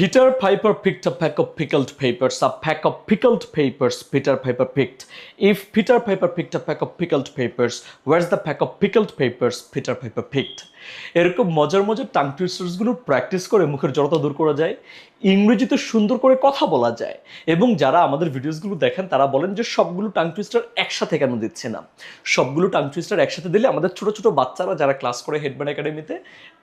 Peter Piper picked a pack of pickled papers. A pack of pickled papers Peter Piper picked. If Peter Piper picked a pack of pickled papers, where's the pack of pickled papers Peter Piper picked? এরকম মজার মজার tongue টুইস্টার্সগুলো practice করে মুখের জড়তা দূর করা যায়, ইংরেজিতে সুন্দর করে কথা বলা যায়। এবং যারা আমাদের ভিডিওসগুলো দেখেন তারা বলেন যে সবগুলো টাং টুইস্টার একসাথে কেন দিচ্ছে না। সবগুলো টাং টুইস্টার একসাথে দিলে আমাদের ছোট ছোট বাচ্চারা যারা ক্লাস করে হেডব্যান্ড একাডেমিতে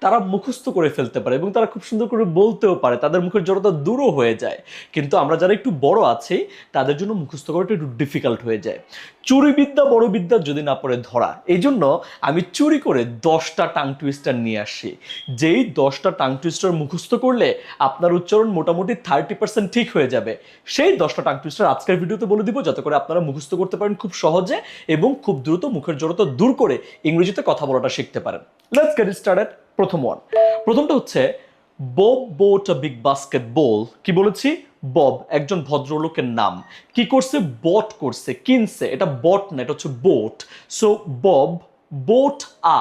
তারা মুখস্থ করে ফেলতে পারে এবং তারা খুব সুন্দর করে বলতেও পারে, তাদের মুখের জড়তা দূরও হয়ে যায়। কিন্তু আমরা যারা একটু বড় আছি তাদের জন্য মুখস্থ করাটা একটু ডিফিকাল্ট হয়ে যায়। চুরি বিদ্যা বড় বিদ্যা যদি না পড়ে ধরা, এই জন্য আমি চুরি করে 10টা টাং টুইস্টার নিয়ে আসি। যেই 10টা টাং টুইস্টার মুখস্থ করলে আপনার উচ্চারণ মোটামুটি 30% ঠিক হয়ে যাবে। সেই 10টা টাং টুইস্টার আজকের ভিডিওতে বলে দিব, যাতে করে আপনারা মুখস্থ করতে পারেন খুব সহজে এবং খুব দ্রুত মুখের জড়তা দূর করে ইংরেজিতে কথা বলাটা শিখতে পারেন। Let's get started. প্রথমটা হচ্ছে Bob boat a big basketball. কি বলেছি? বব একজন ভদ্রলোকের নাম। কি করছে? বট করছে, কিনছে। এটা বট না, এটা হচ্ছে boat. So Bob boat a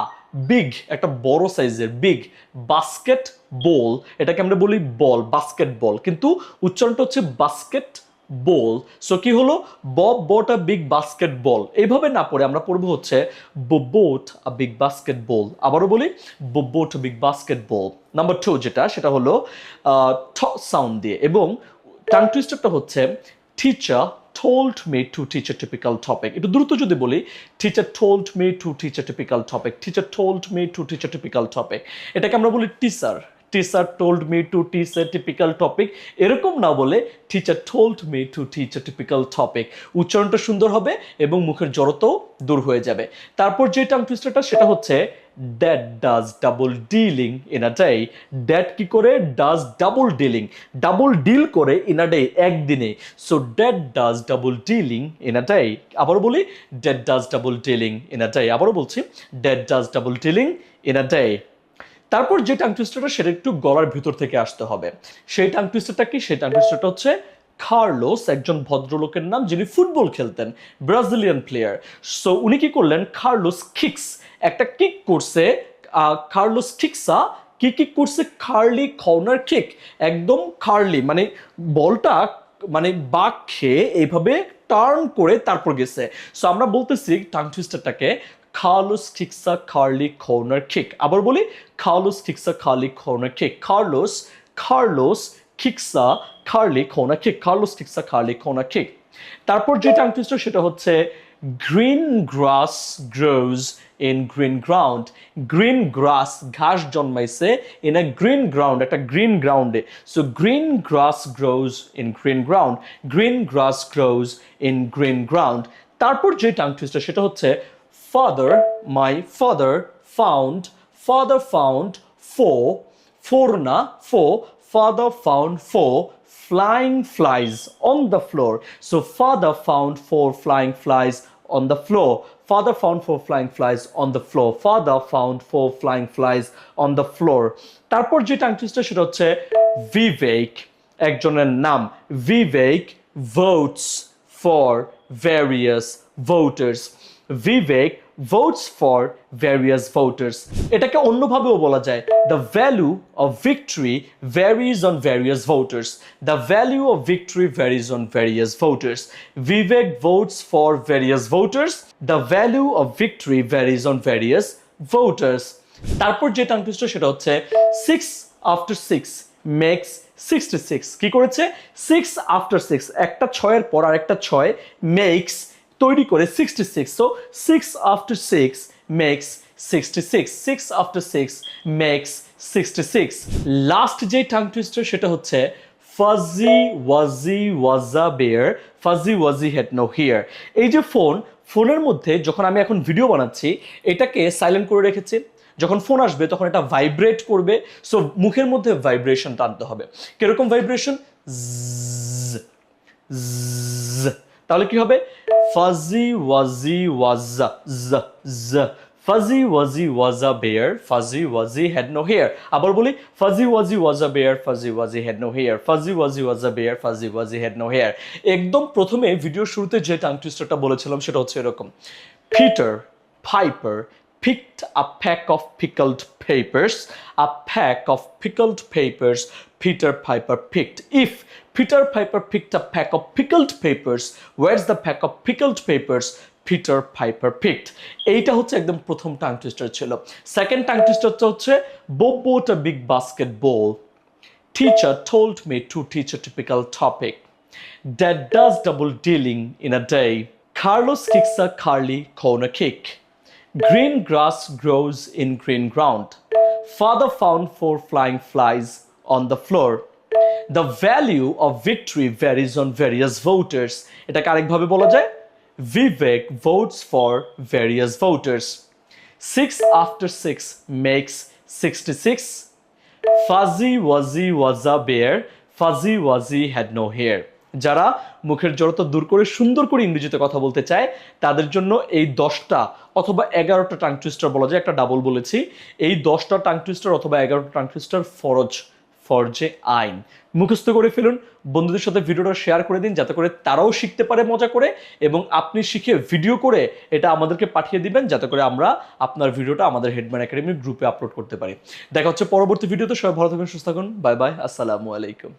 big, একটা বড় সাইজের বিগ বাস্কেট বল। এটাকে আমরা বলি বল, বাস্কেট বল, কিন্তু উচ্চারণটা হচ্ছে বাস্কেট বল। সো কি হলো? Bob bought a big basketball. এইভাবে না পড়ে আমরা পড়বো হচ্ছে bought a big basketball. আবারও বলি bought a big basketball. Number 2 যেটা, সেটা হলো ঠ সাউন্ড দিয়ে, এবং টাং টুইস্টারটা হচ্ছে teacher told me to teach a typical topic. একটু দ্রুত যদি বলি, teacher told me to teach a typical topic. Teacher told me to teach a typical topic. এটাকে আমরা বলি teacher told me to teach a typical topic। এরকম না বলে teacher told me to teach a typical topic। উচ্চারণটা সুন্দর হবে এবং মুখের জড়তাও দূর হয়ে যাবে। তারপর যে টাং টুইস্টারটা, সেটা হচ্ছে Dad does double dealing in a day. Dad কি করে? does double dealing, double deal করে in a day, একদিনে। So Dad does double dealing in a day। আবারও বলি Dad does double dealing in a day। আবারও বলছি Dad does double dealing in a day। তারপর যে টাং টুইস্টারটা, সেটা একটু গলার ভিতর থেকে আসতে হবে। সেই টাং টুইস্টারটা কি? সেই টাং টুইস্টারটা হচ্ছে কার্লোস, একজন ভদ্রলোকের নাম যিনি ফুটবল খেলতেন, ব্রাজিলিয়ান প্লেয়ার। সো উনি কি করলেন? কার্লোস কিক্স, একটা কিক করছে। কার্লোস কিক্সা কি কিক করছে? Curly corner kick. একদম কার্লি মানে বলটা মানে বাঁক খেয়ে এইভাবে টার্ন করে তারপর গেছে। সো আমরা বলতেছি tongue টুইস্টারটাকে Carlos kicks a Carly corner kick। আবার বলি Carlos kicks a Carly corner kick। Carlos kicks a Carly corner kick। Carlos kicks a Carly corner kick। তারপর যে টাং টুইস্টার, সেটা হচ্ছে green grass grows in green ground। green grass, ঘাস জন্মাইছে in a green ground, একটা green গ্রাউন্ডে। So green grass grows in green ground। green grass grows in green ground। তারপর যে টাং টুইস্টার, সেটা হচ্ছে my father found four না, father found four flying flies on the floor। So father found four flying flies on the floor। Father found four flying flies on the floor। Father found four flying flies on the floor। তারপর যে tongue twister, সেটা হচ্ছে Vivek, একজনের নাম। Vivek votes for various voters। Vivek votes for various voters। এটাকে অন্যভাবেও বলা যায় the value of victory varies on various voters। The value of victory varies on various voters। Vivek votes for various voters। The value of victory varies on various voters। তারপর যে tongue twister, সেটা হচ্ছে 6 after 6 makes 66। কি করেছে? 6 after 6, একটা 6-এর পর আরেকটা 6 makes, তৈরি করে 66। So 6 after 6 makes 66। 6 after 6 makes 66। Last যে টাং টুইস্টার, সেটা হচ্ছে fuzzy wuzzy was a bear, fuzzy wuzzy had no hair। এই যে ফোনের মধ্যে যখন আমি এখন ভিডিও বানাচ্ছি, এটাকে সাইলেন্ট করে রেখেছি। যখন ফোন আসবে তখন এটা ভাইব্রেট করবে। সো মুখের মধ্যে ভাইব্রেশন টানতে হবে। কিরকম ভাইব্রেশন? তাহলে কি হবে? fuzzy wuzzy was a fuzzy wuzzy was a bear, fuzzy wuzzy had no hair। আবার বলি fuzzy wuzzy was a bear, fuzzy wuzzy had no hair। fuzzy wuzzy was a bear, fuzzy wuzzy had no hair। একদম প্রথমে video শুরুতে যে tongue টুইস্টারটা বলেছিলাম, সেটা হচ্ছে এরকম Peter Piper picked a pack of pickled papers. A pack of pickled papers Peter Piper picked. If Peter Piper picked a pack of pickled papers, where's the pack of pickled papers Peter Piper picked? এইটা হচ্ছে একদম প্রথম tongue twister ছিল। Second tongue টুইস্টারটা হচ্ছে Bob bought a big basketball. Teacher told me to teach a typical topic. Dad does double dealing in a day. Carlos kicks a Carly corner kick. Green grass grows in green ground. Father found 4 flying flies on the floor. The value of victory varies on various voters. এটাকে আরেকভাবে বলা যায় Vivek votes for various voters. 6 after 6 makes 66. Fuzzy Wuzzy was a bear. Fuzzy Wuzzy had no hair. যারা মুখের জড়তা দূর করে সুন্দর করে ইংরেজিতে কথা বলতে চায় তাদের জন্য এই 10টা অথবা 11টা টাং টুইস্টার বলা যায়, একটা ডাবল বলেছি। এই 10টা টাং টুইস্টার অথবা 11টা টাং টুইস্টার ফরজে আইন মুখস্থ করে ফেলুন। বন্ধুদের সাথে ভিডিওটা শেয়ার করে দিন যাতে করে তারাও শিখতে পারে মজা করে, এবং আপনি শিখে ভিডিও করে এটা আমাদেরকে পাঠিয়ে দিবেন যাতে করে আমরা আপনার ভিডিওটা আমাদের হেডম্যান একাডেমির গ্রুপে আপলোড করতে পারি। দেখা হচ্ছে পরবর্তী ভিডিওতে। সবাই ভালো থাকুন, সুস্থ থাকুন। বাই বাই, আসসালামু আলাইকুম।